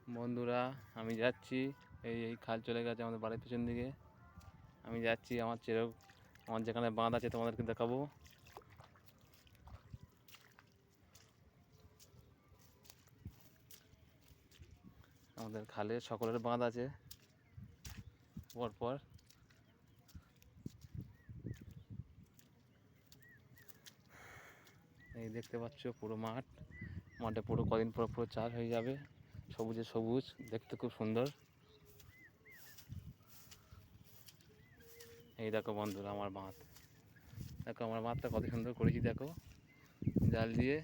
বন্ধুরা, আমি যাচ্ছি। এই খাল চলে গেছে আমাদের বাড়ির পিছন দিকে। আমি যাচ্ছি আমার যেখানে বাঁধ আছে তোমাদেরকে দেখাবো। আমাদের খালে সকলের বাঁধ আছে পরপর। এই দেখতে পাচ্ছ পুরো মাঠে পুরো কদিন পর পুরো চাষ হয়ে যাবে, সবুজে সবুজ, দেখতে খুব সুন্দর। এই দেখো বন্ধুরা, আমার বাঁধটা কত সুন্দর করেছি দেখো, জাল দিয়ে।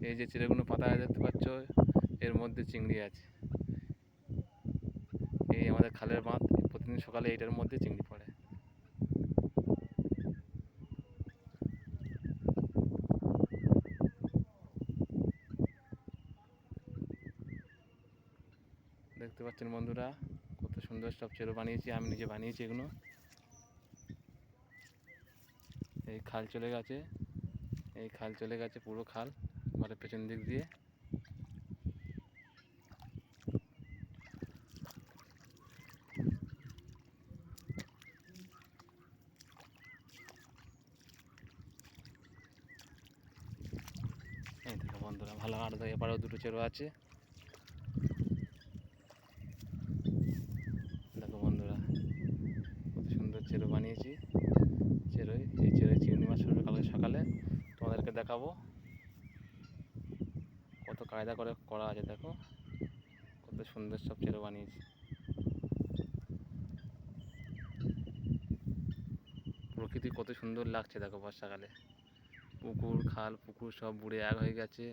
এই যে চিলেগুলো পাতা দেখতে পাচ্ছ, এর মধ্যে চিংড়ি আছে। এই আমাদের খালের বাঁধ, প্রতিদিন সকালে এইটার মধ্যে চিংড়ি পড়ে। দেখতে পাচ্ছেন বন্ধুরা, কত সুন্দর সব চেরো বানিয়েছি, আমি নিজে বানিয়েছি এগুলো। এই খাল চলে গেছে পুরো খাল মানে পেছন দিক দিয়ে। এই দেখো বন্ধুরা, ভালো আর এপারেও দুটো চেরো আছে। দেখো বন্ধুরা, কত সুন্দর চেরো বানিয়েছি। এই চেরোয় চিংড়ি মাছ সকালে সকালে তোমাদেরকে দেখাবো। কত কায়দা করে করা আছে দেখো, কত সুন্দর সব চেরো বানিয়েছি। প্রকৃতি কত সুন্দর লাগছে দেখো বর্ষাকালে। পুকুর খাল পুকুর সব বুড়ে এক হয়ে গেছে।